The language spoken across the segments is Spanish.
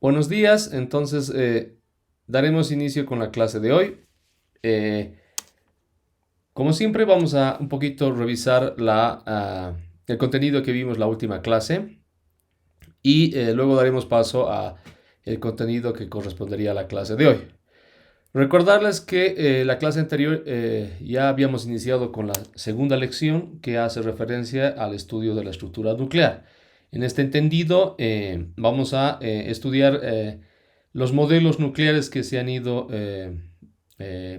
Buenos días, entonces daremos inicio con la clase de hoy. Eh, Como siempre vamos a un poquito revisar el contenido que vimos la última clase y luego daremos paso a el contenido que correspondería a la clase de hoy. Recordarles que la clase anterior ya habíamos iniciado con la segunda lección que hace referencia al estudio de la estructura nuclear. En este entendido vamos a estudiar los modelos nucleares que se han ido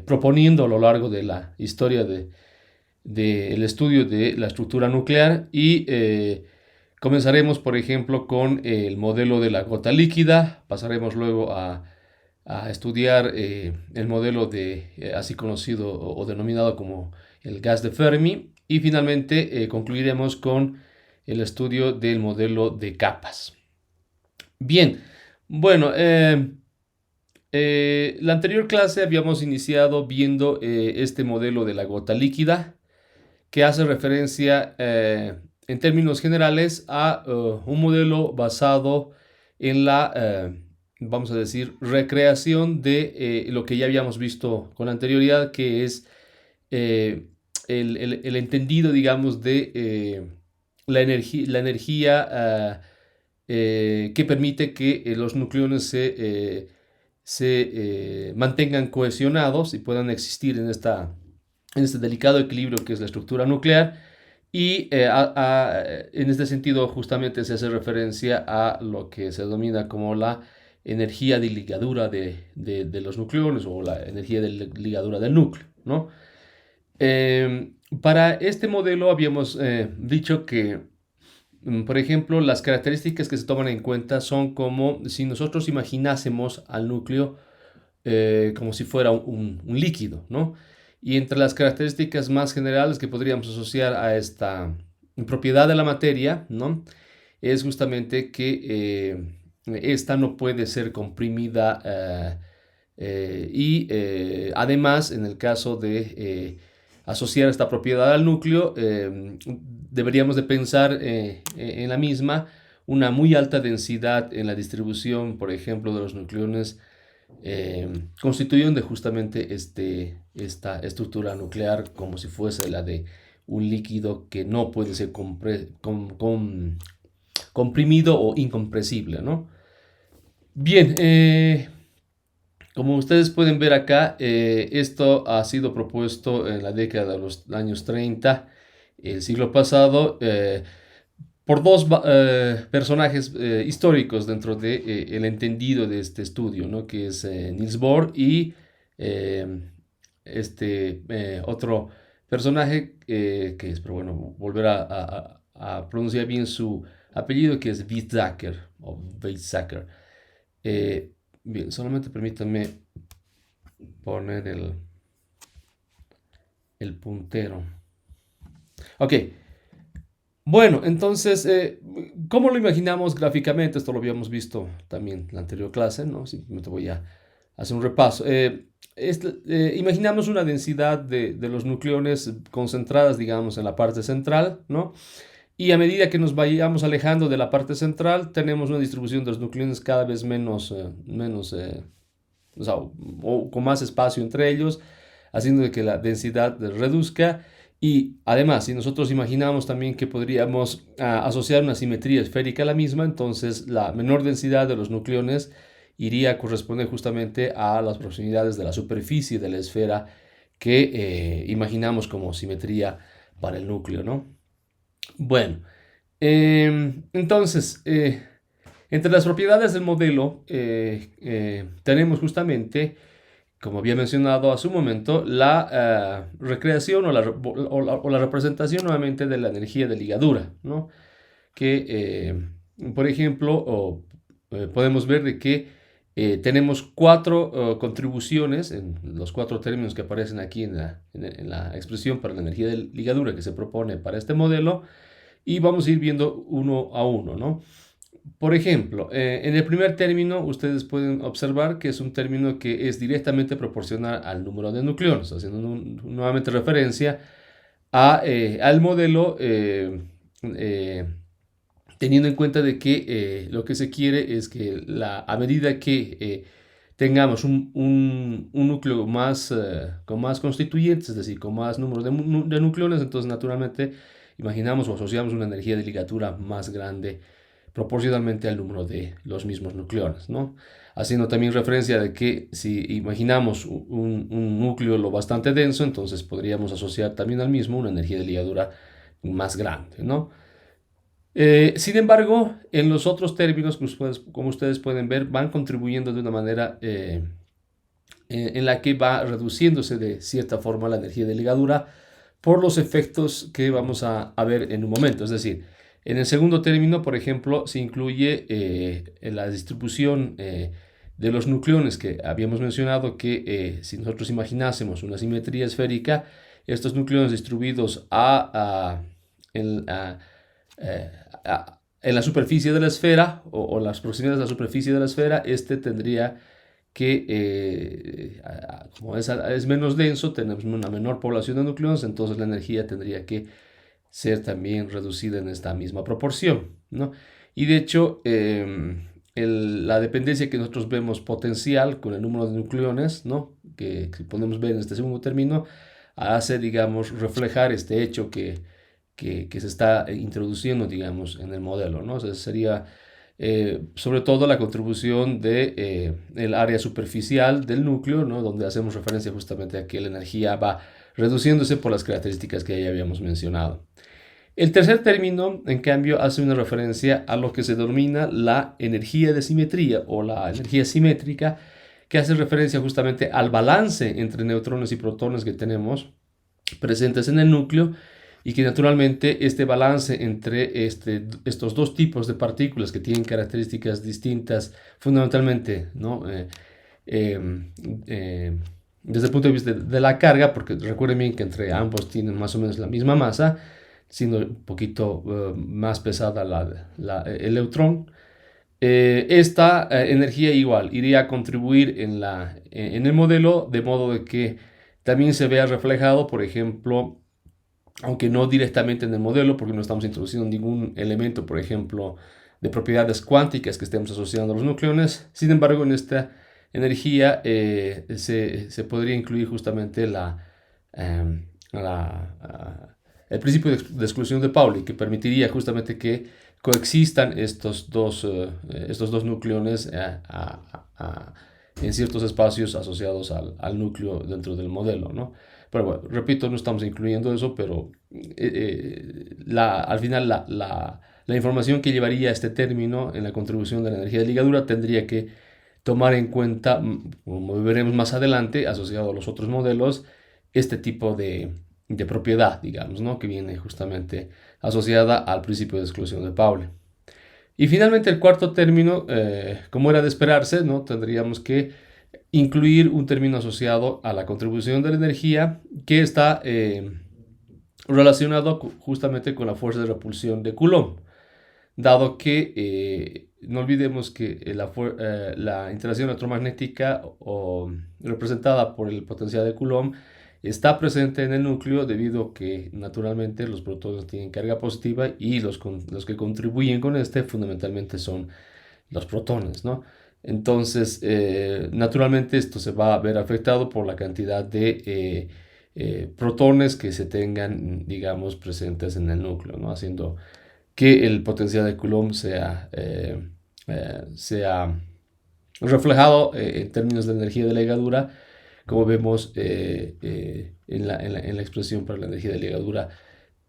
proponiendo a lo largo de la historia del estudio de la estructura nuclear y comenzaremos, por ejemplo, con el modelo de la gota líquida, pasaremos luego a estudiar el modelo así conocido o denominado como el gas de Fermi y finalmente concluiremos con el estudio del modelo de capas. Bien, bueno, la anterior clase habíamos iniciado viendo este modelo de la gota líquida que hace referencia en términos generales a un modelo basado en vamos a decir, recreación de lo que ya habíamos visto con anterioridad, que es eh, el entendido, digamos, de la energía que permite que los nucleones se mantengan cohesionados y puedan existir en este delicado equilibrio que es la estructura nuclear. Y en este sentido justamente se hace referencia a lo que se denomina como la energía de ligadura de los nucleones o la energía de ligadura del núcleo, ¿no? Para este modelo habíamos dicho que, por ejemplo, las características que se toman en cuenta son como si nosotros imaginásemos al núcleo como si fuera un líquido, ¿no? Y entre las características más generales que podríamos asociar a esta propiedad de la materia, ¿no? Es justamente que esta no puede ser comprimida y además en el caso de asociar esta propiedad al núcleo, deberíamos de pensar en la misma una muy alta densidad en la distribución, por ejemplo, de los nucleones constituyendo justamente esta estructura nuclear como si fuese la de un líquido que no puede ser comprimido o incompresible, ¿no? Bien, como ustedes pueden ver acá, esto ha sido propuesto en la década de los años 30, el siglo pasado, por dos personajes históricos dentro el entendido de este estudio, ¿no? Que es Niels Bohr y eh, otro personaje que es, pero bueno, volver a pronunciar bien su apellido, que es Weizsäcker o Weizsäcker. Eh, Bien, solamente permítanme poner el puntero. Ok, bueno, entonces, ¿cómo lo imaginamos gráficamente? Esto lo habíamos visto también en la anterior clase, ¿no? Simplemente voy a hacer un repaso. Imaginamos una densidad de los nucleones concentradas, digamos, en la parte central, ¿no? Y a medida que nos vayamos alejando de la parte central, tenemos una distribución de los nucleones cada vez o sea, o con más espacio entre ellos, haciendo que la densidad reduzca. Y además, si nosotros imaginamos también que podríamos asociar una simetría esférica a la misma, entonces la menor densidad de los nucleones iría a corresponder justamente a las proximidades de la superficie de la esfera que imaginamos como simetría para el núcleo, ¿no? Bueno, entonces, entre las propiedades del modelo tenemos justamente, como había mencionado hace un momento, la recreación o la representación nuevamente de la energía de ligadura, ¿no? Que, por ejemplo, podemos ver de que tenemos cuatro contribuciones en los cuatro términos que aparecen aquí en la expresión para la energía de ligadura que se propone para este modelo y vamos a ir viendo uno a uno, ¿no? Por ejemplo, en el primer término ustedes pueden observar que es un término que es directamente proporcional al número de nucleones, haciendo nuevamente referencia al modelo eh, teniendo en cuenta de que lo que se quiere es que a medida que tengamos un núcleo más, con más constituyentes, es decir, con más número de nucleones, entonces naturalmente imaginamos o asociamos una energía de ligadura más grande proporcionalmente al número de los mismos nucleones, ¿no? Haciendo también referencia de que si imaginamos un núcleo lo bastante denso, entonces podríamos asociar también al mismo una energía de ligadura más grande, ¿no? Sin embargo, en los otros términos, como ustedes pueden ver, van contribuyendo de una manera en la que va reduciéndose de cierta forma la energía de ligadura por los efectos que vamos a ver en un momento. Es decir, en el segundo término, por ejemplo, se incluye en la distribución de los nucleones que habíamos mencionado que si nosotros imaginásemos una simetría esférica, estos nucleones distribuidos en, eh, en la superficie de la esfera o las proximidades de la superficie de la esfera, este tendría que, como es menos denso, tenemos una menor población de núcleos, entonces la energía tendría que ser también reducida en esta misma proporción, ¿no? Y de hecho, la dependencia que nosotros vemos potencial con el número de nucleones, ¿no? Que podemos ver en este segundo término, hace, digamos, reflejar este hecho que se está introduciendo, digamos, en el modelo, ¿no? O sea, sería sobre todo la contribución de el área superficial del núcleo, ¿no? Donde hacemos referencia justamente a que la energía va reduciéndose por las características que ya habíamos mencionado. El tercer término, en cambio, hace una referencia a lo que se denomina la energía de simetría o la energía simétrica, que hace referencia justamente al balance entre neutrones y protones que tenemos presentes en el núcleo y que naturalmente este balance entre estos dos tipos de partículas que tienen características distintas fundamentalmente, ¿no? Desde el punto de vista de la carga, porque recuerden bien que entre ambos tienen más o menos la misma masa, siendo un poquito más pesada el neutrón. Esta energía igual iría a contribuir en el modelo de modo de que también se vea reflejado, por ejemplo, aunque no directamente en el modelo, porque no estamos introduciendo ningún elemento, por ejemplo, de propiedades cuánticas que estemos asociando a los nucleones. Sin embargo, en esta energía se podría incluir justamente el principio de exclusión de Pauli, que permitiría justamente que coexistan estos dos nucleones en ciertos espacios asociados al núcleo dentro del modelo, ¿no? Pero bueno, repito, no estamos incluyendo eso, pero al final la información que llevaría a este término en la contribución de la energía de ligadura tendría que tomar en cuenta, como veremos más adelante, asociado a los otros modelos, este tipo de propiedad, digamos, ¿no? Que viene justamente asociada al principio de exclusión de Pauli. Y finalmente el cuarto término, como era de esperarse, ¿no? Tendríamos que incluir un término asociado a la contribución de la energía que está relacionado justamente con la fuerza de repulsión de Coulomb, dado que no olvidemos que la interacción electromagnética representada por el potencial de Coulomb está presente en el núcleo debido a que naturalmente los protones tienen carga positiva y los que contribuyen con este fundamentalmente son los protones, ¿no? Entonces, naturalmente esto se va a ver afectado por la cantidad de protones que se tengan, digamos, presentes en el núcleo, ¿no? Haciendo que el potencial de Coulomb sea reflejado en términos de energía de ligadura, como vemos en la expresión para la energía de ligadura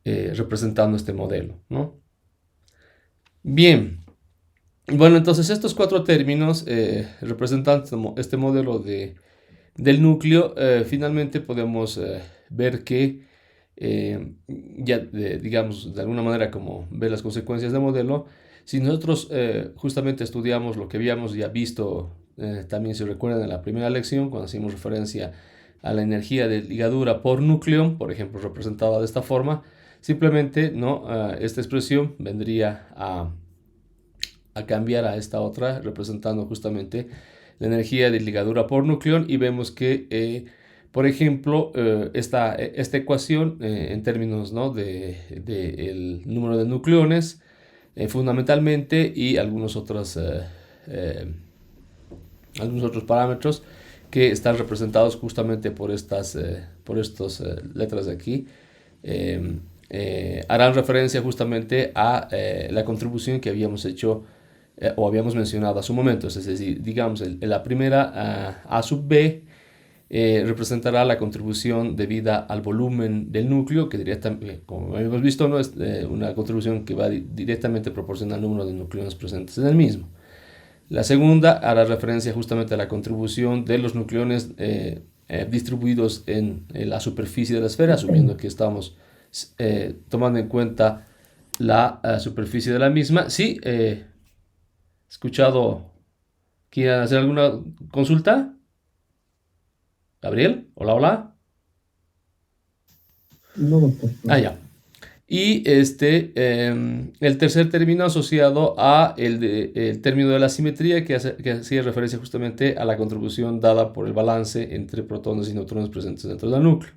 representando este modelo, ¿no? Bien. Bueno, entonces estos cuatro términos representando este modelo del núcleo, finalmente podemos ver que, digamos, de alguna manera como ver las consecuencias del modelo, si nosotros justamente estudiamos lo que habíamos ya visto, también se recuerdan en la primera lección, cuando hacíamos referencia a la energía de ligadura por núcleo, por ejemplo, representada de esta forma, simplemente, ¿no? Esta expresión vendría a cambiar a esta otra, representando justamente la energía de ligadura por núcleo, y vemos que, por ejemplo, esta ecuación en términos, ¿no? el número de nucleones fundamentalmente, y algunos otros parámetros que están representados justamente por estas letras de aquí, harán referencia justamente a la contribución que habíamos hecho o habíamos mencionado a su momento. Es decir, digamos, la primera A sub B representará la contribución debida al volumen del núcleo, que como hemos visto, no es una contribución que va directamente proporcional al número de nucleones presentes en el mismo. La segunda hará referencia justamente a la contribución de los nucleones distribuidos en la superficie de la esfera, asumiendo que estamos tomando en cuenta la superficie de la misma. Sí, escuchado. ¿Quieren hacer alguna consulta? Gabriel, hola, hola. No, doctor, Ah, no. ya. Y el tercer término asociado a el término de la simetría que hacía referencia justamente a la contribución dada por el balance entre protones y neutrones presentes dentro del núcleo.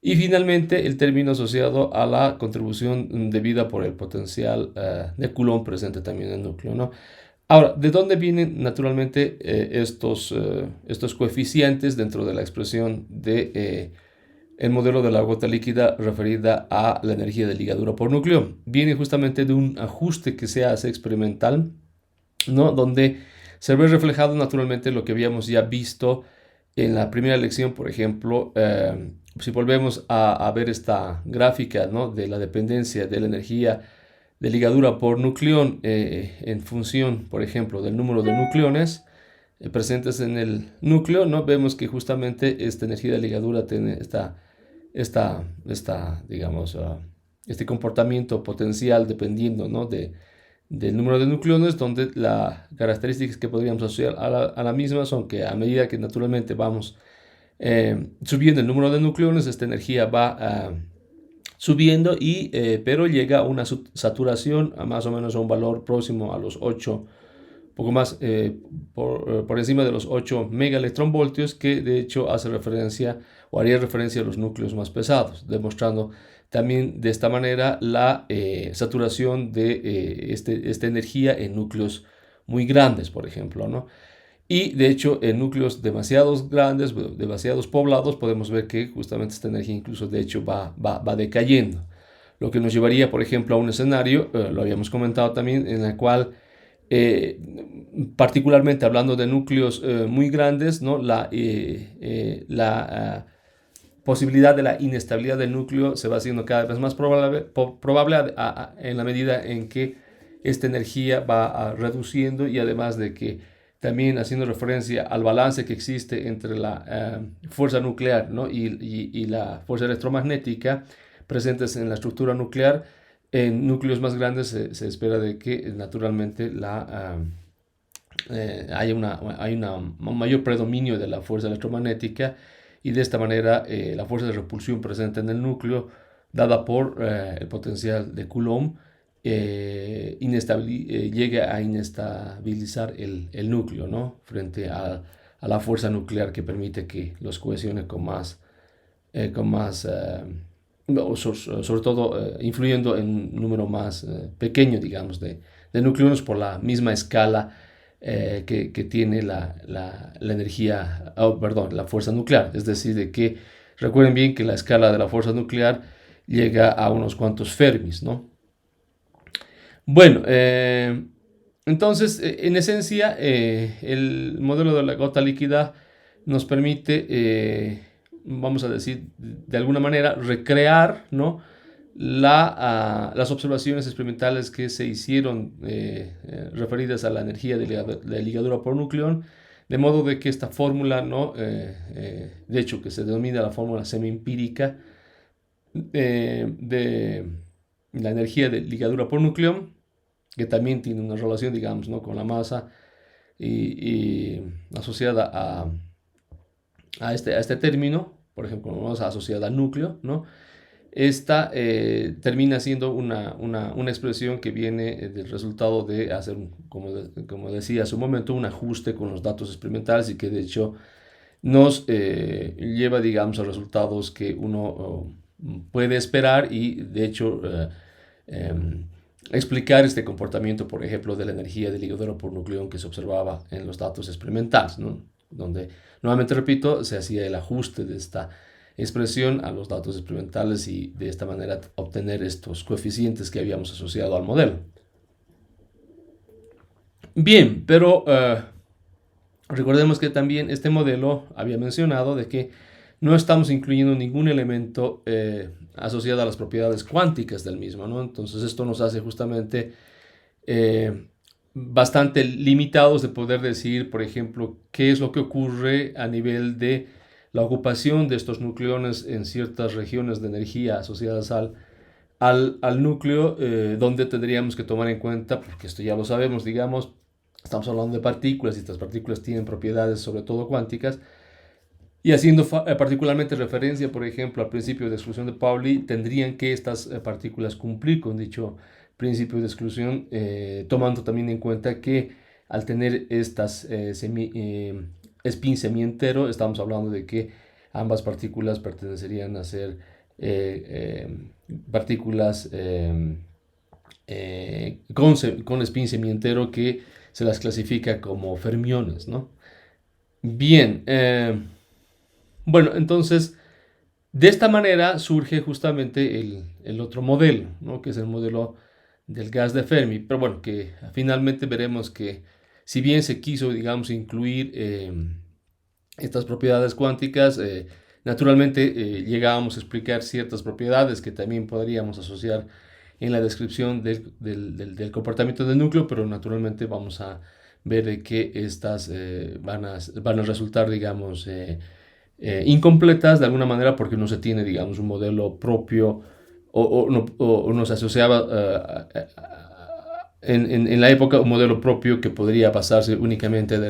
Y finalmente el término asociado a la contribución debida por el potencial de Coulomb presente también en el núcleo, ¿no? Ahora, ¿de dónde vienen naturalmente estos coeficientes dentro de la expresión de el modelo de la gota líquida referida a la energía de ligadura por núcleo? Viene justamente de un ajuste que se hace experimental, ¿no? Donde se ve reflejado naturalmente lo que habíamos ya visto en la primera lección, por ejemplo. Si volvemos a ver esta gráfica, ¿no?, de la dependencia de la energía de ligadura por nucleón en función, por ejemplo, del número de nucleones presentes en el núcleo, ¿no? Vemos que justamente esta energía de ligadura tiene digamos, este comportamiento potencial dependiendo, ¿no?, del número de nucleones, donde las características que podríamos asociar a la misma son que a medida que naturalmente vamos subiendo el número de nucleones, esta energía va subiendo, pero llega a una saturación a más o menos a un valor próximo a los 8, poco más por encima de los 8 megaelectronvoltios, que de hecho hace referencia o haría referencia a los núcleos más pesados, demostrando también de esta manera la saturación de esta energía en núcleos muy grandes, por ejemplo, ¿no? Y de hecho, en núcleos demasiados grandes, demasiados poblados, podemos ver que justamente esta energía incluso de hecho va decayendo. Lo que nos llevaría, por ejemplo, a un escenario, lo habíamos comentado también, en el cual, eh, particularmente hablando de núcleos muy grandes, ¿no?, la posibilidad de la inestabilidad del núcleo se va haciendo cada vez más probable en la medida en que esta energía va reduciendo, y además de que también haciendo referencia al balance que existe entre la fuerza nuclear, ¿no?, y la fuerza electromagnética presentes en la estructura nuclear. En núcleos más grandes se espera de que naturalmente hay un mayor predominio de la fuerza electromagnética, y de esta manera la fuerza de repulsión presente en el núcleo, dada por el potencial de Coulomb, llega a inestabilizar el núcleo, ¿no?, frente a la fuerza nuclear que permite que los cohesione no, sobre todo influyendo en un número más pequeño, digamos, de núcleos por la misma escala que tiene la energía, perdón, la fuerza nuclear. Es decir, de que recuerden bien que la escala de la fuerza nuclear llega a unos cuantos Fermis, ¿no? Bueno, entonces, en esencia, el modelo de la gota líquida nos permite, vamos a decir, de alguna manera, recrear, ¿no?, las observaciones experimentales que se hicieron referidas a la energía de ligadura por nucleón, de modo de que esta fórmula, ¿no?, de hecho, que se denomina la fórmula semiempírica de la energía de ligadura por nucleón, que también tiene una relación, digamos, ¿no?, con la masa y asociada a este término, por ejemplo, masa asociada al núcleo, ¿no? Esta termina siendo una expresión que viene del resultado de hacer, como decía hace un momento, un ajuste con los datos experimentales, y que de hecho nos lleva, digamos, a resultados que uno puede esperar, y de hecho explicar este comportamiento, por ejemplo, de la energía del ligadero por nucleón que se observaba en los datos experimentales, ¿no? Donde, nuevamente repito, se hacía el ajuste de esta expresión a los datos experimentales y de esta manera obtener estos coeficientes que habíamos asociado al modelo. Bien, pero recordemos que también este modelo había mencionado de que no estamos incluyendo ningún elemento asociado a las propiedades cuánticas del mismo, ¿no? Entonces esto nos hace justamente bastante limitados de poder decir, por ejemplo, qué es lo que ocurre a nivel de la ocupación de estos nucleones en ciertas regiones de energía asociadas al núcleo, donde tendríamos que tomar en cuenta, porque esto ya lo sabemos, digamos, estamos hablando de partículas y estas partículas tienen propiedades sobre todo cuánticas, y haciendo particularmente referencia, por ejemplo, al principio de exclusión de Pauli, tendrían que estas partículas cumplir con dicho principio de exclusión, tomando también en cuenta que al tener estas spin semi-entero, estamos hablando de que ambas partículas pertenecerían a ser partículas con spin semi-entero que se las clasifica como fermiones, ¿no? Bien, bueno, entonces, de esta manera surge justamente el otro modelo, ¿no? Que es el modelo del gas de Fermi. Pero bueno, que finalmente veremos que si bien se quiso, digamos, incluir estas propiedades cuánticas, naturalmente llegábamos a explicar ciertas propiedades que también podríamos asociar en la descripción del comportamiento del núcleo, pero naturalmente vamos a ver que estas van a resultar, digamos, incompletas de alguna manera porque no se tiene, digamos, un modelo propio o no se asociaba en la época un modelo propio que podría basarse únicamente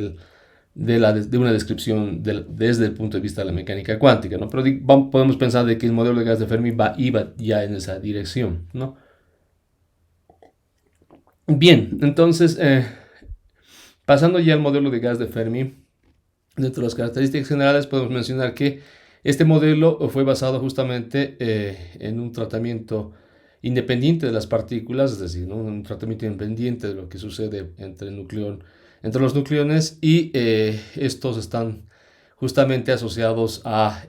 de una descripción desde el punto de vista de la mecánica cuántica, ¿no? Pero podemos pensar de que el modelo de gas de Fermi iba ya en esa dirección, ¿no? Bien, entonces, pasando ya al modelo de gas de Fermi, dentro de las características generales podemos mencionar que este modelo fue basado justamente en un tratamiento independiente de las partículas, es decir, ¿no? Un tratamiento independiente de lo que sucede entre los nucleones y estos están justamente asociados a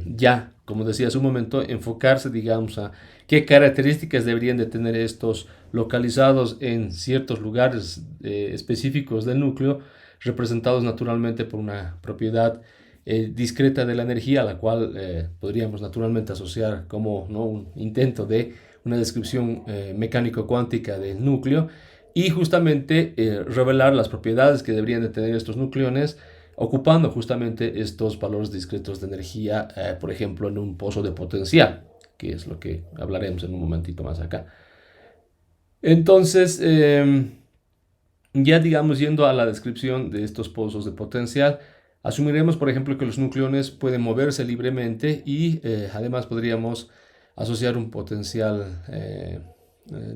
ya, como decía hace un momento, enfocarse, digamos, a qué características deberían de tener estos localizados en ciertos lugares específicos del núcleo, representados naturalmente por una propiedad discreta de la energía, a la cual podríamos naturalmente asociar como, ¿no?, un intento de una descripción mecánico-cuántica del núcleo y justamente revelar las propiedades que deberían de tener estos nucleones ocupando justamente estos valores discretos de energía, por ejemplo, en un pozo de potencial, que es lo que hablaremos en un momentito más acá. Entonces, ya digamos, yendo a la descripción de estos pozos de potencial, asumiremos, por ejemplo, que los nucleones pueden moverse libremente y además podríamos asociar un potencial,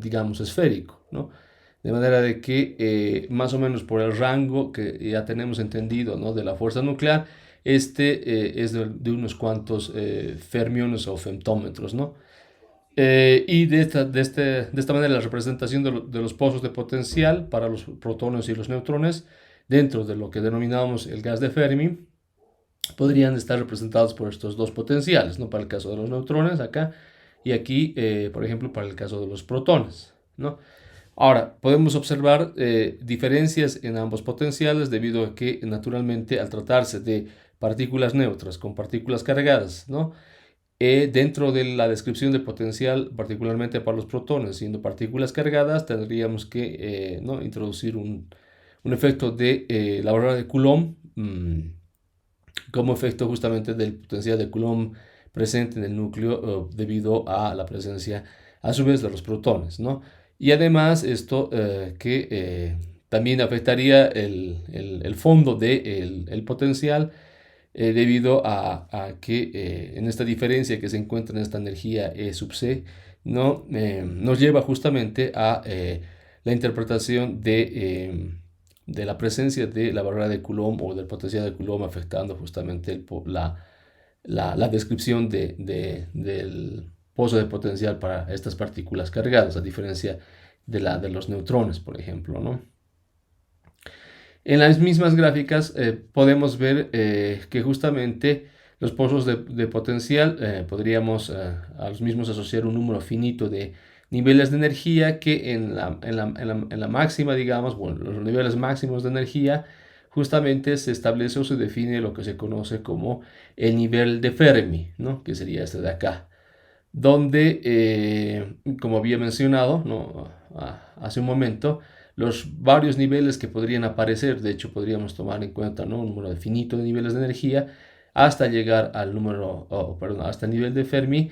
digamos, esférico, ¿no? De manera de que más o menos por el rango que ya tenemos entendido, ¿no?, de la fuerza nuclear, es de unos cuantos fermiones o femtómetros, ¿no? Y de esta manera la representación de los pozos de potencial para los protones y los neutrones dentro de lo que denominamos el gas de Fermi podrían estar representados por estos dos potenciales, ¿no? Para el caso de los neutrones acá y aquí, por ejemplo, para el caso de los protones, ¿no? Ahora, podemos observar diferencias en ambos potenciales debido a que naturalmente al tratarse de partículas neutras con partículas cargadas, ¿no?, dentro de la descripción de potencial, particularmente para los protones, siendo partículas cargadas, tendríamos que ¿no?, introducir un efecto de la barrera de Coulomb como efecto justamente del potencial de Coulomb presente en el núcleo debido a la presencia a su vez de los protones, ¿no? Y además esto que también afectaría el fondo del el potencial debido a que en esta diferencia que se encuentra en esta energía E sub C, ¿no? Nos lleva justamente a la interpretación de la presencia de la barrera de Coulomb o del potencial de Coulomb afectando justamente la descripción del pozo de potencial para estas partículas cargadas, a diferencia de los neutrones, por ejemplo, ¿no? En las mismas gráficas podemos ver que justamente los pozos de potencial podríamos a los mismos asociar un número finito de niveles de energía que en la máxima, digamos, bueno, los niveles máximos de energía, justamente se establece o se define lo que se conoce como el nivel de Fermi, ¿no? Que sería este de acá, donde, como había mencionado, ¿no? Hace un momento, los varios niveles que podrían aparecer, de hecho podríamos tomar en cuenta, ¿no? Un número finito de niveles de energía hasta llegar al número, perdón, hasta el nivel de Fermi.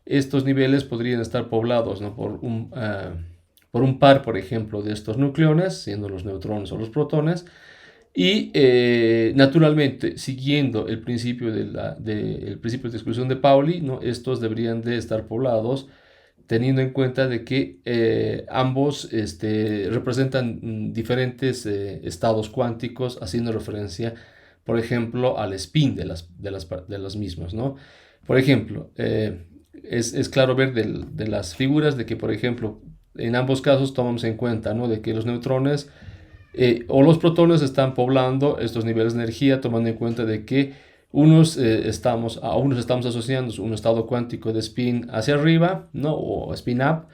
Estos niveles podrían estar poblados, ¿no? Por un par, por ejemplo, de estos nucleones, siendo los neutrones o los protones, y naturalmente, siguiendo el principio el principio de exclusión de Pauli, ¿no? Estos deberían de estar poblados teniendo en cuenta de que ambos representan diferentes estados cuánticos, haciendo referencia, por ejemplo, al spin de las mismas, ¿no? Por ejemplo, es claro ver de las figuras de que, por ejemplo, en ambos casos tomamos en cuenta, ¿no? De que los neutrones o los protones están poblando estos niveles de energía, tomando en cuenta de que a unos estamos asociando un estado cuántico de spin hacia arriba, ¿no? O spin up,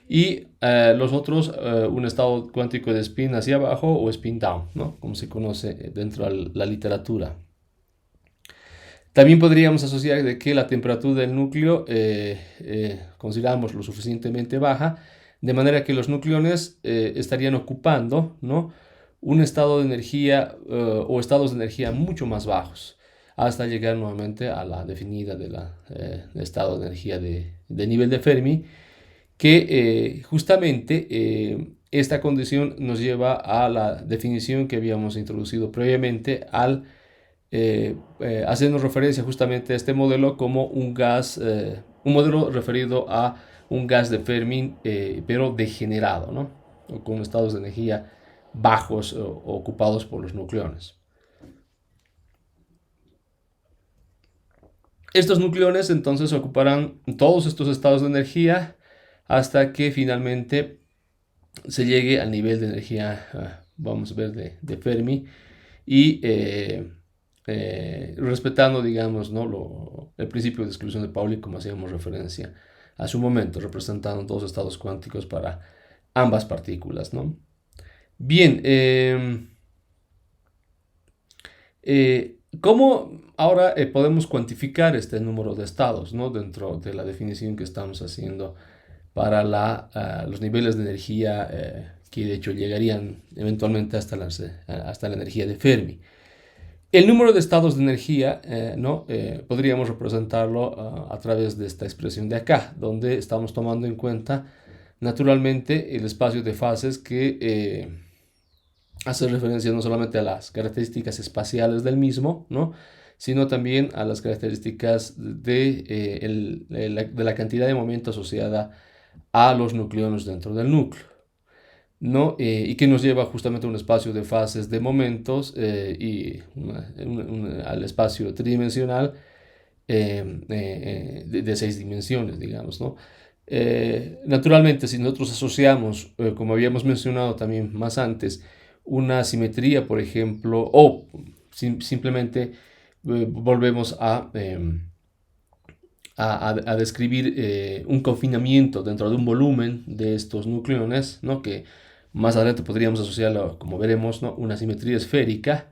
y los otros un estado cuántico de spin hacia abajo o spin down, ¿no? Como se conoce dentro de la literatura. También podríamos asociar de que la temperatura del núcleo consideramos lo suficientemente baja, de manera que los nucleones estarían ocupando, ¿no? Un estado de energía o estados de energía mucho más bajos, hasta llegar nuevamente a la definida de estado de energía de nivel de Fermi, que justamente esta condición nos lleva a la definición que habíamos introducido previamente al haciendo referencia justamente a este modelo como un gas, un modelo referido a un gas de Fermi, pero degenerado, ¿no? O con estados de energía bajos o ocupados por los nucleones. Estos nucleones entonces ocuparán todos estos estados de energía hasta que finalmente se llegue al nivel de energía, vamos a ver, de Fermi, y respetando, digamos, ¿no? El principio de exclusión de Pauli, como hacíamos referencia a su momento, representando dos estados cuánticos para ambas partículas, ¿no? Bien, ¿cómo ahora podemos cuantificar este número de estados, ¿no? Dentro de la definición que estamos haciendo para los niveles de energía que de hecho llegarían eventualmente hasta la energía de Fermi? El número de estados de energía, ¿no? Podríamos representarlo a través de esta expresión de acá, donde estamos tomando en cuenta naturalmente el espacio de fases que hace referencia no solamente a las características espaciales del mismo, ¿no? Sino también a las características de la cantidad de momento asociada a los nucleones dentro del núcleo, ¿no? Y que nos lleva justamente a un espacio de fases de momentos y al espacio tridimensional de 6 dimensiones, digamos, ¿no? Naturalmente, si nosotros asociamos, como habíamos mencionado también más antes, una simetría, por ejemplo, o simplemente volvemos a describir un confinamiento dentro de un volumen de estos nucleones, ¿no? Que más adelante podríamos asociarlo, como veremos, ¿no? Una simetría esférica.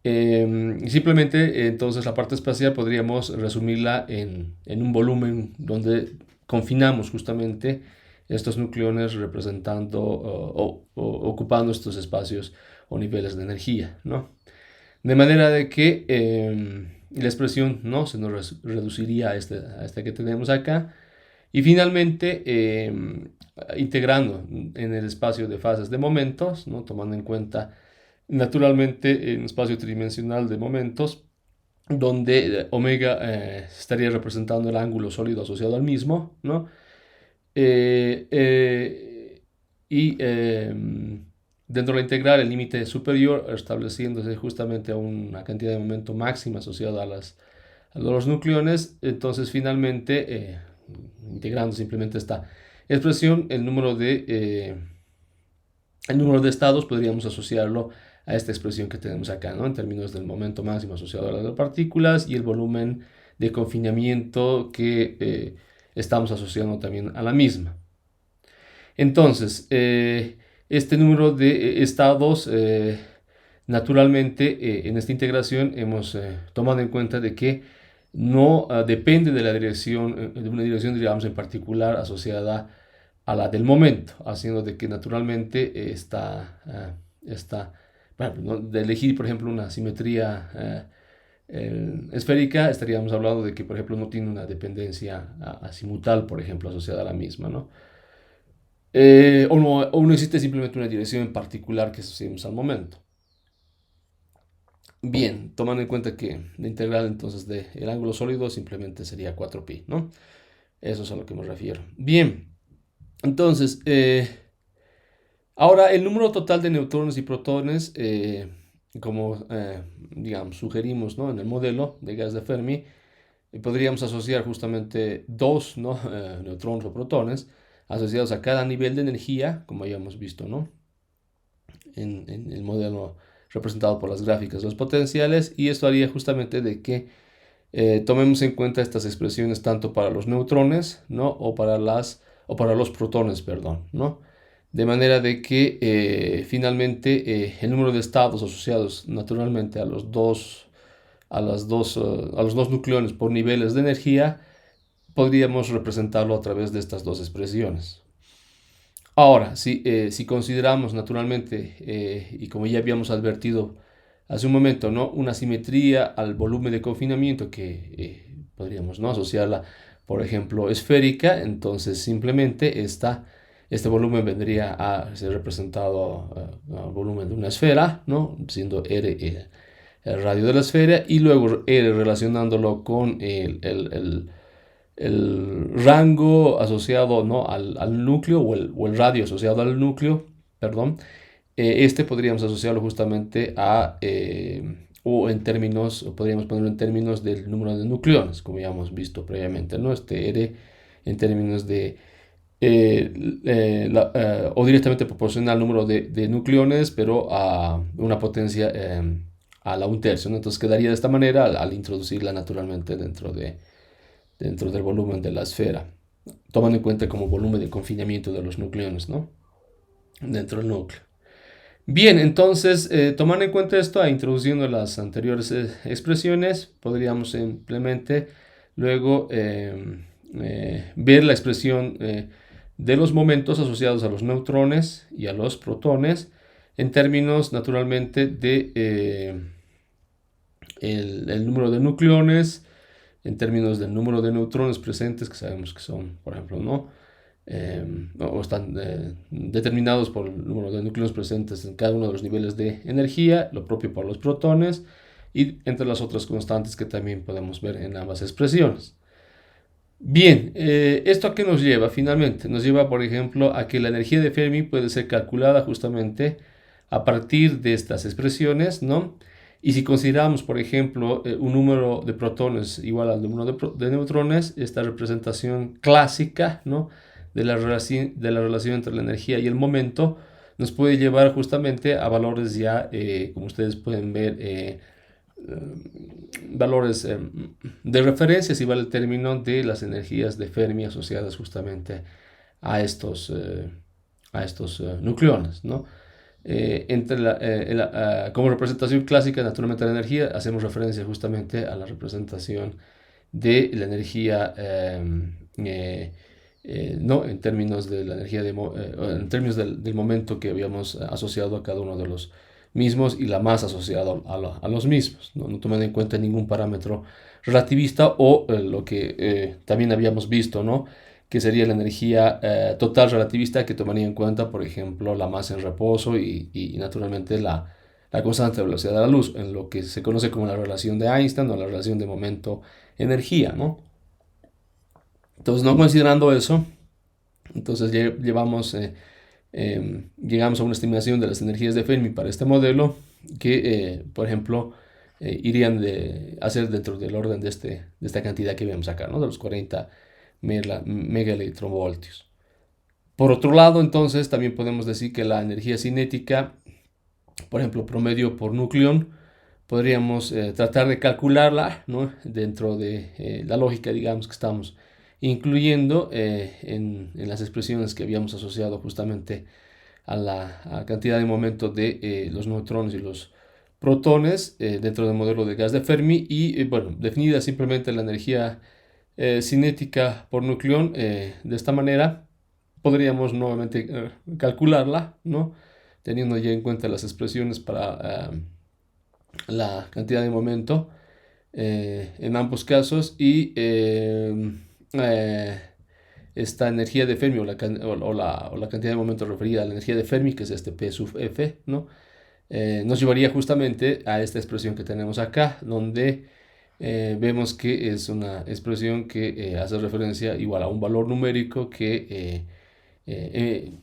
Simplemente, entonces, la parte espacial podríamos resumirla en un volumen donde confinamos justamente estos nucleones representando o ocupando estos espacios o niveles de energía, ¿no? De manera de que la expresión, ¿no? Se nos reduciría a esta que tenemos acá. Y finalmente, integrando en el espacio de fases de momentos, ¿no? Tomando en cuenta naturalmente en espacio tridimensional de momentos, donde omega estaría representando el ángulo sólido asociado al mismo, ¿no? Eh, eh, y dentro de la integral, el límite superior estableciéndose justamente a una cantidad de momento máxima asociada a los nucleones. Entonces, finalmente, integrando simplemente expresión, el número de estados podríamos asociarlo a esta expresión que tenemos acá, ¿no? En términos del momento máximo asociado a las partículas y el volumen de confinamiento que estamos asociando también a la misma. Entonces, este número de estados, naturalmente, en esta integración hemos tomado en cuenta de que no depende de la dirección, de una dirección, digamos, en particular asociada a la del momento, haciendo de que naturalmente bueno, ¿no? De elegir, por ejemplo, una simetría esférica, estaríamos hablando de que, por ejemplo, no tiene una dependencia azimutal, por ejemplo, asociada a la misma, ¿no? O no existe simplemente una dirección en particular que asociemos al momento. Bien, tomando en cuenta que la integral entonces del ángulo sólido simplemente sería 4pi, ¿no? Eso es a lo que me refiero. Bien, entonces, ahora el número total de neutrones y protones, como digamos, sugerimos, ¿no? En el modelo de gas de Fermi, podríamos asociar justamente dos, ¿no? Neutrones o protones asociados a cada nivel de energía, como habíamos visto, ¿no? En el modelo representado por las gráficas de los potenciales, y esto haría justamente de que tomemos en cuenta estas expresiones tanto para los neutrones, ¿no? O para los protones, perdón, ¿no? De manera de que finalmente el número de estados asociados naturalmente a los dos nucleones por niveles de energía podríamos representarlo a través de estas dos expresiones. Ahora, si consideramos naturalmente, y como ya habíamos advertido hace un momento, ¿no? Una simetría al volumen de confinamiento que podríamos, ¿no? Asociarla, por ejemplo, esférica, entonces simplemente este volumen vendría a ser representado al volumen de una esfera, ¿no? Siendo R el radio de la esfera, y luego R relacionándolo con el rango asociado, ¿no? al núcleo o el radio asociado al núcleo, perdón, este podríamos asociarlo justamente o en términos, o podríamos ponerlo en términos del número de nucleones, como ya hemos visto previamente, ¿no? Este R en términos de, o directamente proporciona al número de nucleones, pero a una potencia a la un tercio, ¿no? Entonces quedaría de esta manera al introducirla naturalmente dentro del volumen de la esfera, tomando en cuenta como volumen de confinamiento de los nucleones, ¿no? Dentro del núcleo. Bien, entonces, tomando en cuenta esto e introduciendo las anteriores expresiones, podríamos simplemente luego ver la expresión de los momentos asociados a los neutrones y a los protones en términos naturalmente de el número de nucleones, en términos del número de neutrones presentes, que sabemos que son, por ejemplo, ¿no? O están determinados por el número de núcleos presentes en cada uno de los niveles de energía, lo propio para los protones, y entre las otras constantes que también podemos ver en ambas expresiones. Bien, ¿esto a qué nos lleva finalmente? Nos lleva, por ejemplo, a que la energía de Fermi puede ser calculada justamente a partir de estas expresiones, ¿no? Y si consideramos, por ejemplo, un número de protones igual al número de neutrones, esta representación clásica, ¿no? De la relación entre la energía y el momento nos puede llevar justamente a valores ya, como ustedes pueden ver, valores de referencia, si vale el término, de las energías de Fermi asociadas justamente a estos nucleones, ¿no? Como representación clásica, naturalmente, de la energía, hacemos referencia justamente a la representación de la energía, no en términos de la energía, en términos del momento que habíamos asociado a cada uno de los mismos y la masa asociada a los mismos, no tomando en cuenta ningún parámetro relativista o lo que también habíamos visto, ¿no? Que sería la energía total relativista, que tomaría en cuenta, por ejemplo, la masa en reposo y naturalmente la constante de velocidad de la luz, en lo que se conoce como la relación de Einstein o la relación de momento-energía, ¿no? Entonces, no considerando eso, entonces llegamos a una estimación de las energías de Fermi para este modelo que, por ejemplo, irían a ser dentro del orden de esta cantidad que vemos acá, ¿no? De los 40 megaelectronvoltios. Por otro lado, entonces, también podemos decir que la energía cinética, por ejemplo, promedio por nucleón, podríamos tratar de calcularla, ¿no? Dentro de la lógica, digamos, que estamos incluyendo en las expresiones que habíamos asociado justamente a la cantidad de momento de los neutrones y los protones dentro del modelo de gas de Fermi y, bueno, definida simplemente la energía cinética por nucleón de esta manera, podríamos nuevamente calcularla, ¿no? Teniendo ya en cuenta las expresiones para la cantidad de momento en ambos casos y eh, esta energía de Fermi o la cantidad de momento referida a la energía de Fermi, que es este P sub F, ¿no? Nos llevaría justamente a esta expresión que tenemos acá, donde vemos que es una expresión que hace referencia igual a un valor numérico que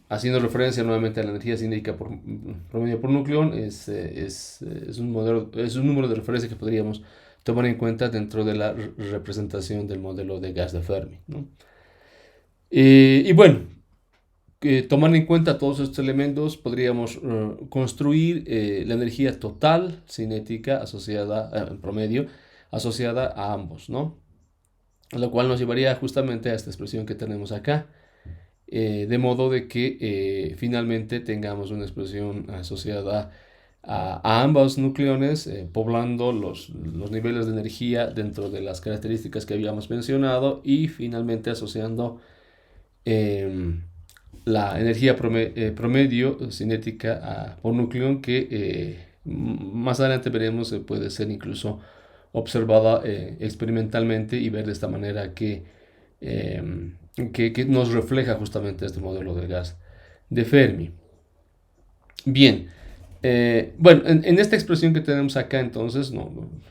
haciendo referencia nuevamente a la energía cinética por promedio por nucleón, es un modelo, es un número de referencia que podríamos tomar en cuenta dentro de la representación del modelo de gas de Fermi, ¿no? Y bueno, tomando en cuenta todos estos elementos, podríamos construir la energía total cinética asociada, en promedio, asociada a ambos, ¿no? Lo cual nos llevaría justamente a esta expresión que tenemos acá, de modo de que finalmente tengamos una expresión asociada a ambos nucleones, poblando los niveles de energía dentro de las características que habíamos mencionado y finalmente asociando em, la energía promedio cinética por nucleón que más adelante veremos puede ser incluso observada experimentalmente y ver de esta manera que nos refleja justamente este modelo del gas de Fermi. Bien, bueno, en esta expresión que tenemos acá entonces,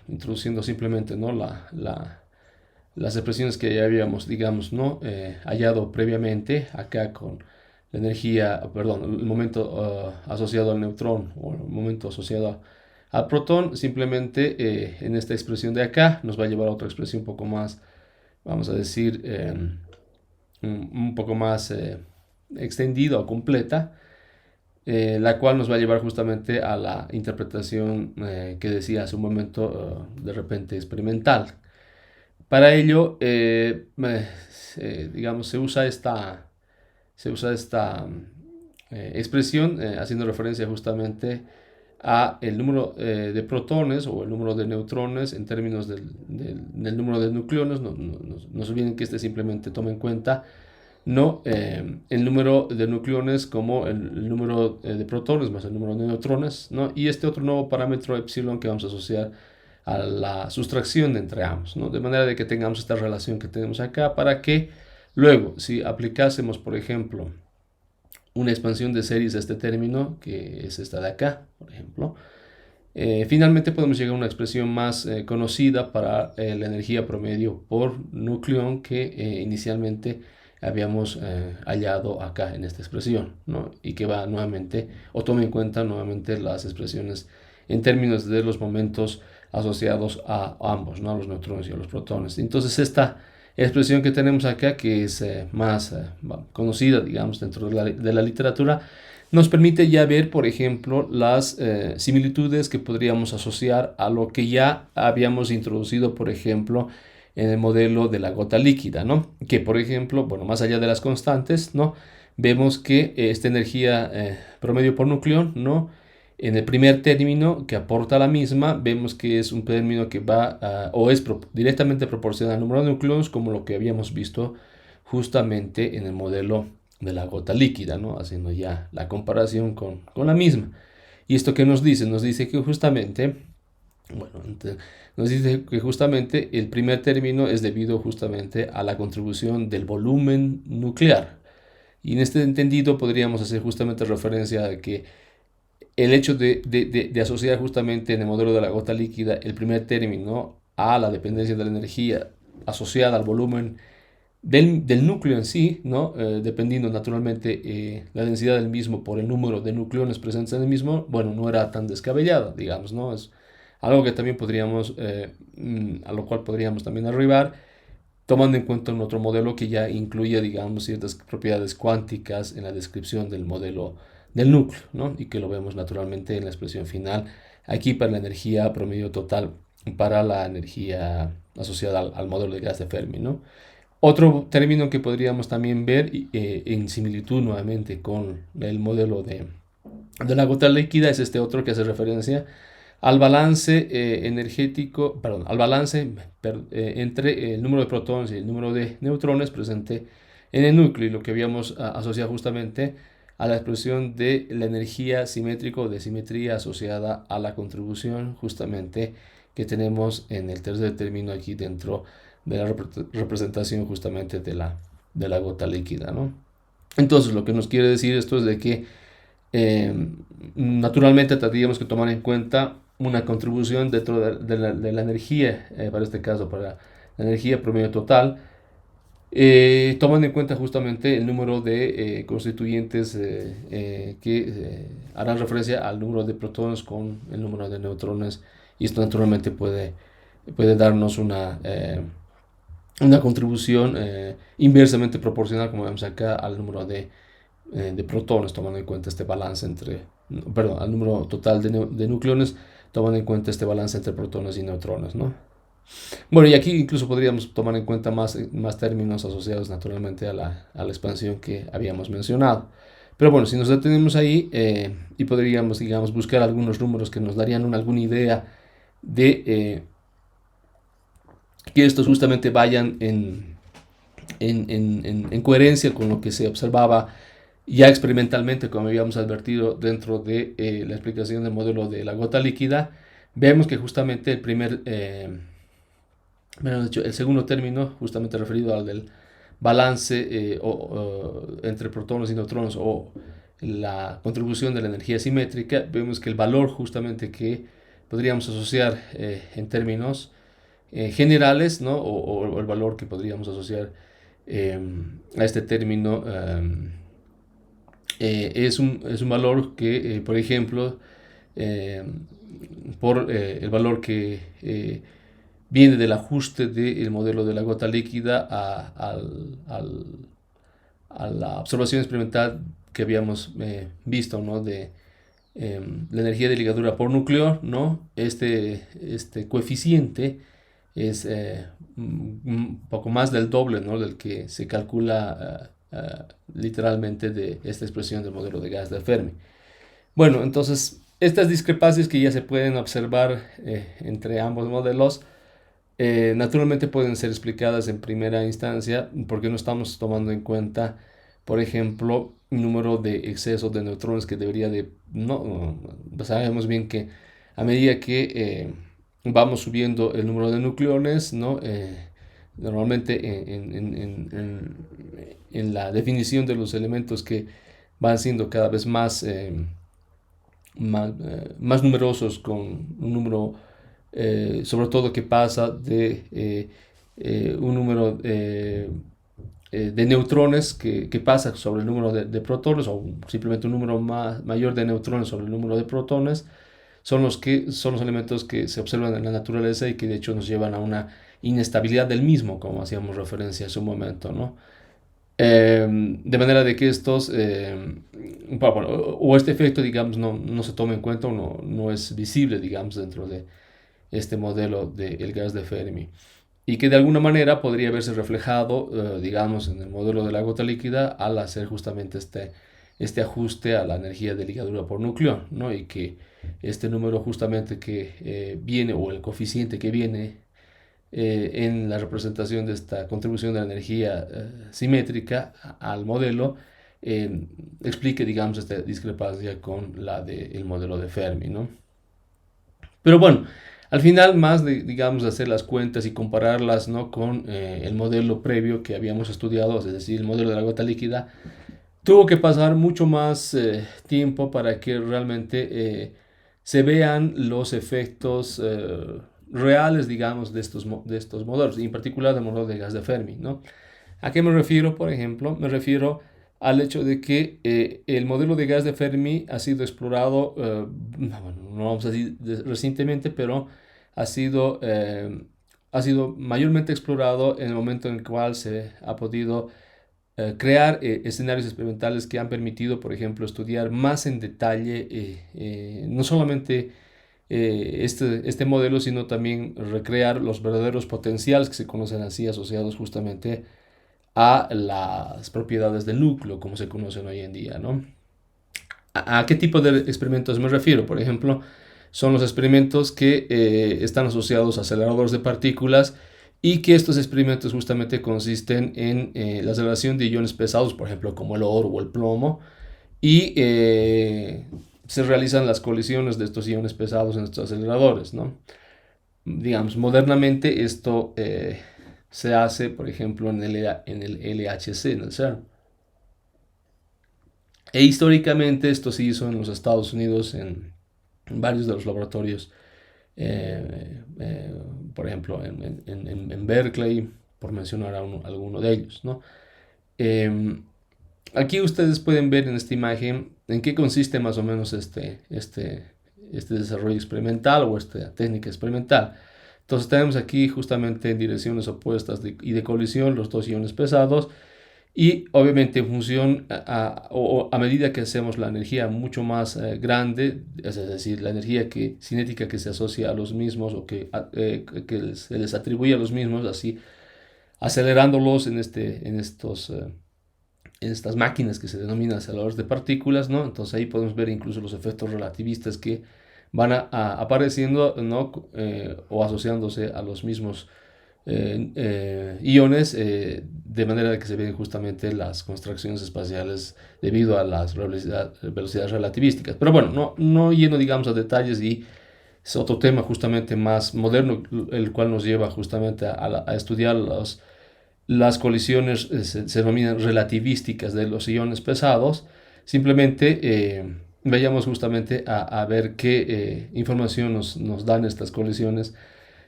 introduciendo simplemente ¿no? las expresiones que ya habíamos, digamos, ¿no? Hallado previamente acá con la energía, perdón, el momento asociado al neutrón o el momento asociado al protón, simplemente en esta expresión de acá nos va a llevar a otra expresión un poco más, vamos a decir, un poco más extendida o completa, la cual nos va a llevar justamente a la interpretación que decía hace un momento de repente experimental. Para ello, digamos, se usa esta expresión haciendo referencia justamente a el número de protones o el número de neutrones en términos del número de nucleones. No se olviden que este simplemente toma en cuenta no el número de nucleones como el número de protones más el número de neutrones, ¿no? Y este otro nuevo parámetro epsilon que vamos a asociar a la sustracción de entre ambos, ¿no? De manera de que tengamos esta relación que tenemos acá para que luego, si aplicásemos, por ejemplo, una expansión de series a este término, que es esta de acá, por ejemplo, finalmente podemos llegar a una expresión más conocida para la energía promedio por nucleón que inicialmente habíamos hallado acá en esta expresión, ¿no? Y que va nuevamente, o tome en cuenta nuevamente las expresiones en términos de los momentos asociados a ambos, ¿no? A los neutrones y a los protones. Entonces esta expresión que tenemos acá, que es más conocida, digamos, dentro de la literatura, nos permite ya ver, por ejemplo, las similitudes que podríamos asociar a lo que ya habíamos introducido, por ejemplo, en el modelo de la gota líquida, ¿no? Que, por ejemplo, bueno, más allá de las constantes, ¿no? Vemos que esta energía promedio por nucleón, ¿no? En el primer término que aporta la misma, vemos que es un término que va o es directamente proporcional al número de núcleos, como lo que habíamos visto justamente en el modelo de la gota líquida, ¿no? Haciendo ya la comparación con la misma. ¿Y esto qué nos dice? Nos dice que justamente, bueno, nos dice que justamente el primer término es debido justamente a la contribución del volumen nuclear. Y en este entendido podríamos hacer justamente referencia a que el hecho de asociar justamente en el modelo de la gota líquida el primer término a la dependencia de la energía asociada al volumen del núcleo en sí, ¿no? Dependiendo naturalmente la densidad del mismo por el número de nucleones presentes en el mismo, bueno, no era tan descabellada, digamos, ¿no? Es algo que también podríamos, a lo cual podríamos también arribar, tomando en cuenta un otro modelo que ya incluye, digamos, ciertas propiedades cuánticas en la descripción del modelo del núcleo, ¿no? Y que lo vemos naturalmente en la expresión final, aquí para la energía promedio total, para la energía asociada al modelo de gas de Fermi, ¿no? Otro término que podríamos también ver en similitud nuevamente con el modelo de la gota líquida es este otro que hace referencia al balance energético, perdón, al balance entre el número de protones y el número de neutrones presente en el núcleo, y lo que habíamos asociado justamente a la expresión de la energía simétrica o de simetría asociada a la contribución justamente que tenemos en el tercer término aquí dentro de la representación justamente de la gota líquida, ¿no? Entonces, lo que nos quiere decir esto es de que eh, naturalmente tendríamos que tomar en cuenta una contribución dentro de la energía, para este caso, para la energía promedio total, tomando en cuenta justamente el número de constituyentes que harán referencia al número de protones con el número de neutrones, y esto naturalmente puede darnos una contribución inversamente proporcional, como vemos acá, al número de protones, tomando en cuenta este balance entre, perdón, al número total de nucleones, tomando en cuenta este balance entre protones y neutrones, ¿no? Bueno, y aquí incluso podríamos tomar en cuenta más términos asociados naturalmente a la expansión que habíamos mencionado. Pero bueno, si nos detenemos ahí y podríamos, digamos, buscar algunos números que nos darían alguna idea de que estos justamente vayan en coherencia con lo que se observaba ya experimentalmente, como habíamos advertido dentro de la explicación del modelo de la gota líquida, vemos que justamente el segundo término, justamente referido al del balance entre protones y neutrones, o la contribución de la energía simétrica, vemos que el valor justamente que podríamos asociar en términos generales, ¿no? O el valor que podríamos asociar a este término es un valor que, por ejemplo, eh, por el valor que viene del ajuste del modelo de la gota líquida a la observación experimental que habíamos visto, ¿no? De la energía de ligadura por núcleo, ¿no? Este coeficiente es un poco más del doble, ¿no? Del que se calcula literalmente de esta expresión del modelo de gas de Fermi. Bueno, entonces estas discrepancias que ya se pueden observar entre ambos modelos naturalmente pueden ser explicadas en primera instancia porque no estamos tomando en cuenta, por ejemplo, un número de exceso de neutrones que debería de... No, sabemos bien que a medida que vamos subiendo el número de nucleones, ¿no? Normalmente en la definición de los elementos que van siendo cada vez más numerosos, con un número sobre todo que pasa de un número de neutrones que pasa sobre el número de protones, o simplemente un número mayor de neutrones sobre el número de protones, son los elementos que se observan en la naturaleza y que de hecho nos llevan a una inestabilidad del mismo, como hacíamos referencia hace un momento, ¿no? De manera de que estos, bueno, o este efecto, digamos, no se toma en cuenta, o no es visible, digamos, dentro de este modelo del gas de Fermi, y que de alguna manera podría verse reflejado, digamos, en el modelo de la gota líquida al hacer justamente este ajuste a la energía de ligadura por núcleo, ¿no? Y que este número justamente que viene, o el coeficiente que viene en la representación de esta contribución de la energía simétrica al modelo, explique, digamos, esta discrepancia con la del modelo de Fermi, ¿no? Pero bueno, al final, más de, digamos, hacer las cuentas y compararlas, ¿no? Con el modelo previo que habíamos estudiado, es decir, el modelo de la gota líquida, tuvo que pasar mucho más tiempo para que realmente se vean los efectos reales, digamos, de estos modelos, y en particular del modelo de gas de Fermi, ¿no? ¿A qué me refiero, por ejemplo? Me refiero al hecho de que el modelo de gas de Fermi ha sido explorado, no vamos a decir recientemente, pero ha sido ha sido mayormente explorado en el momento en el cual se ha podido crear escenarios experimentales que han permitido, por ejemplo, estudiar más en detalle no solamente este modelo, sino también recrear los verdaderos potenciales que se conocen así asociados justamente a las propiedades del núcleo, como se conocen hoy en día, ¿no? ¿A qué tipo de experimentos me refiero? Por ejemplo, son los experimentos que están asociados a aceleradores de partículas y que estos experimentos justamente consisten en la aceleración de iones pesados, por ejemplo, como el oro o el plomo, y se realizan las colisiones de estos iones pesados en estos aceleradores, ¿no? Digamos, modernamente esto se hace, por ejemplo, en el LHC, en el CERN. E históricamente esto se hizo en los Estados Unidos en varios de los laboratorios, eh, por ejemplo en Berkeley, por mencionar alguno de ellos, ¿no? Eh, Aquí ustedes pueden ver en esta imagen en qué consiste más o menos este desarrollo experimental o esta técnica experimental. Entonces tenemos aquí justamente en direcciones opuestas y de colisión los dos iones pesados y obviamente en función o a medida que hacemos la energía mucho más grande, es decir, la energía cinética que se asocia a los mismos o que se les atribuye a los mismos, así acelerándolos en estas máquinas que se denominan aceleradores de partículas, ¿no? Entonces ahí podemos ver incluso los efectos relativistas que van apareciendo, ¿no? O asociándose a los mismos iones, de manera que se ven justamente las contracciones espaciales debido a las velocidades relativísticas. Pero bueno, no yendo, digamos, a detalles, y es otro tema justamente más moderno, el cual nos lleva justamente a estudiar las colisiones, se denominan relativísticas de los iones pesados. Simplemente vayamos justamente a ver qué información nos dan estas colisiones,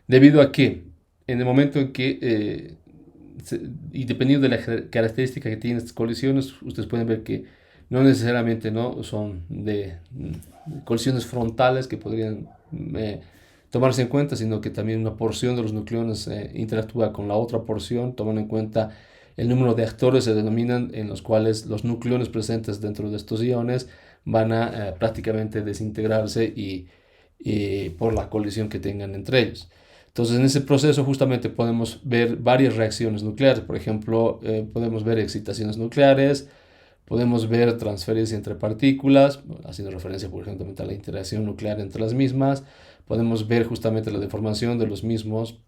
debido a que en el momento en que, y dependiendo de la característica que tienen estas colisiones, ustedes pueden ver que no necesariamente no son de colisiones frontales que podrían tomarse en cuenta, sino que también una porción de los nucleones interactúa con la otra porción, tomando en cuenta el número de actores se denominan, en los cuales los nucleones presentes dentro de estos iones van a prácticamente desintegrarse y por la colisión que tengan entre ellos. Entonces, en ese proceso justamente podemos ver varias reacciones nucleares. Por ejemplo, podemos ver excitaciones nucleares, podemos ver transferencia entre partículas, haciendo referencia, por ejemplo, a la interacción nuclear entre las mismas. Podemos ver justamente la deformación de los mismos,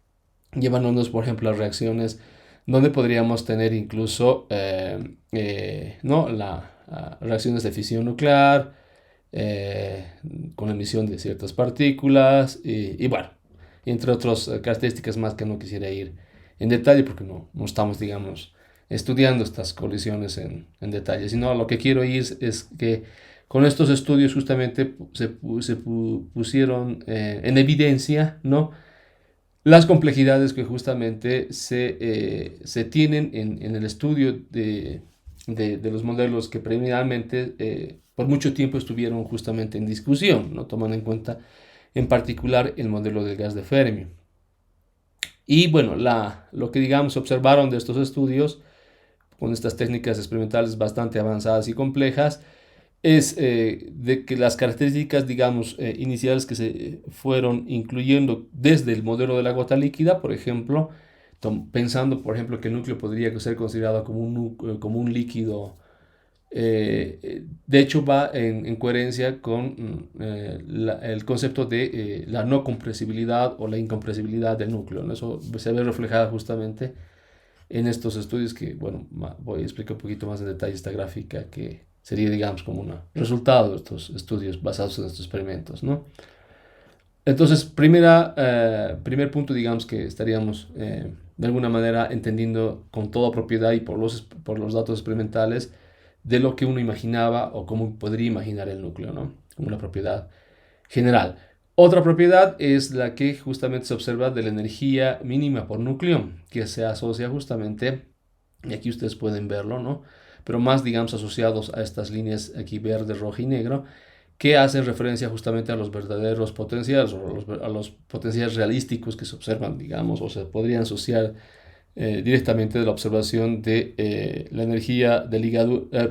llevándonos, por ejemplo, a reacciones donde podríamos tener incluso ¿no? Reacciones de fisión nuclear, eh, con emisión de ciertas partículas, y bueno, entre otras características más que no quisiera ir en detalle porque no estamos, digamos, estudiando estas colisiones en detalle, sino lo que quiero ir es que con estos estudios justamente se pusieron en evidencia, ¿no? Las complejidades que justamente se tienen en el estudio de los modelos que preliminarmente por mucho tiempo estuvieron justamente en discusión, ¿no? Tomando en cuenta en particular el modelo del gas de Fermi. Y bueno, lo que digamos observaron de estos estudios con estas técnicas experimentales bastante avanzadas y complejas es de que las características, digamos, iniciales que se fueron incluyendo desde el modelo de la gota líquida, por ejemplo, pensando, por ejemplo, que el núcleo podría ser considerado como un líquido, de hecho va en coherencia con el concepto de la no compresibilidad o la incompresibilidad del núcleo, ¿no? Eso se ve reflejado justamente en estos estudios que, bueno, voy a explicar un poquito más en detalle esta gráfica que sería, digamos, como un resultado de estos estudios basados en estos experimentos, ¿no? Entonces, primer punto, digamos, que estaríamos de alguna manera entendiendo con toda propiedad y por los datos experimentales de lo que uno imaginaba o cómo podría imaginar el núcleo, ¿no? Como una propiedad general. Otra propiedad es la que justamente se observa de la energía mínima por núcleo, que se asocia justamente, y aquí ustedes pueden verlo, ¿no? Pero más, digamos, asociados a estas líneas aquí verde, rojo y negro, que hacen referencia justamente a los verdaderos potenciales o a los potenciales realísticos que se observan, digamos, o se podrían asociar directamente de la observación de la energía de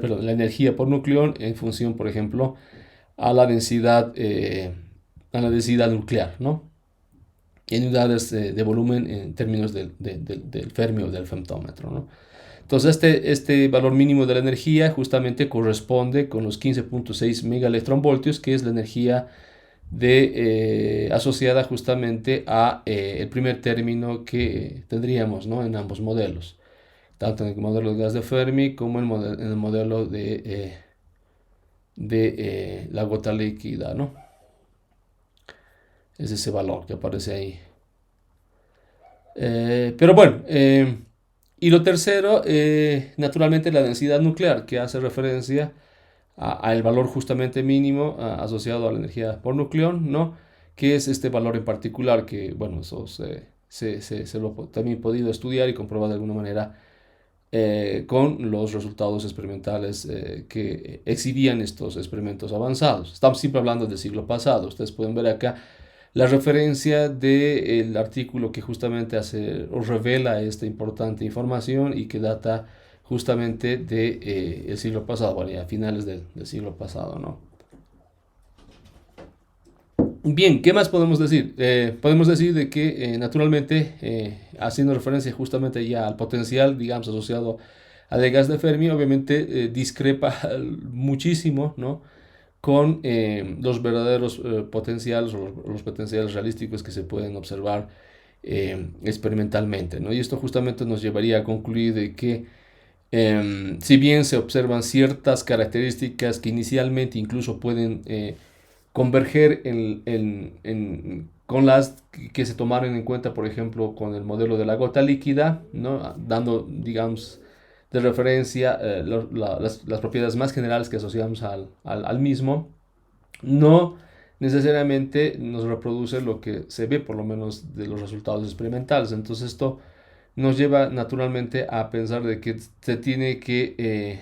perdón, la energía por nucleón en función, por ejemplo, a la densidad nuclear, ¿no? En unidades de volumen en términos del Fermi o del femtómetro, ¿no? Entonces, este valor mínimo de la energía justamente corresponde con los 15.6 megaelectronvoltios, que es la energía asociada justamente a el primer término que tendríamos, ¿no? En ambos modelos, tanto en el modelo de gas de Fermi como en el modelo de la gota líquida, ¿no? Es ese valor que aparece ahí. Pero bueno, y lo tercero, naturalmente la densidad nuclear, que hace referencia al valor justamente mínimo asociado a la energía por nucleón, ¿no? Que es este valor en particular, que bueno, eso se lo he también podido estudiar y comprobar de alguna manera con los resultados experimentales que exhibían estos experimentos avanzados. Estamos siempre hablando del siglo pasado. Ustedes pueden ver acá la referencia del artículo que justamente hace o revela esta importante información y que data justamente de el siglo pasado, bueno, a finales del siglo pasado, ¿no? Bien, ¿qué más podemos decir? Podemos decir de que naturalmente, haciendo referencia justamente ya al potencial, digamos, asociado al gas de Fermi, obviamente discrepa muchísimo, ¿no? Con los verdaderos potenciales o los potenciales realísticos que se pueden observar experimentalmente, ¿no? Y esto justamente nos llevaría a concluir de que si bien se observan ciertas características que inicialmente incluso pueden converger con las que se tomaron en cuenta, por ejemplo, con el modelo de la gota líquida, ¿no? Dando, digamos, de referencia las propiedades más generales que asociamos al mismo, no necesariamente nos reproduce lo que se ve, por lo menos de los resultados experimentales. Entonces esto nos lleva naturalmente a pensar de que se tiene que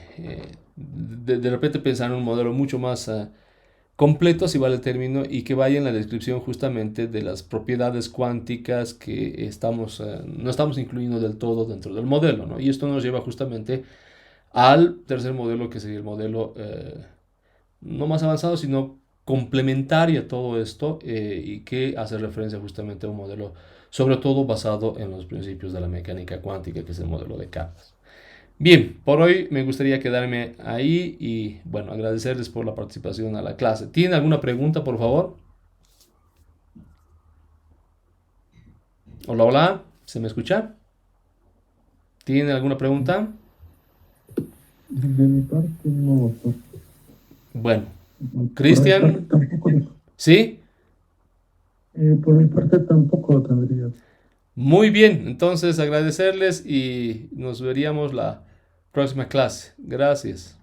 de repente pensar en un modelo mucho más completo, si vale el término, y que vaya en la descripción justamente de las propiedades cuánticas que no estamos incluyendo del todo dentro del modelo, ¿no? Y esto nos lleva justamente al tercer modelo, que sería el modelo no más avanzado, sino complementario a todo esto y que hace referencia justamente a un modelo, sobre todo basado en los principios de la mecánica cuántica, que es el modelo de capas. Bien, por hoy me gustaría quedarme ahí y bueno, agradecerles por la participación a la clase. ¿Tienen alguna pregunta, por favor? Hola, hola, ¿se me escucha? ¿Tienen alguna pregunta? De mi parte, no, doctor. Bueno, Por mi parte Cristian, tampoco. ¿sí? Por mi parte tampoco tendría. Muy bien, entonces agradecerles y nos veríamos la próxima clase. Gracias.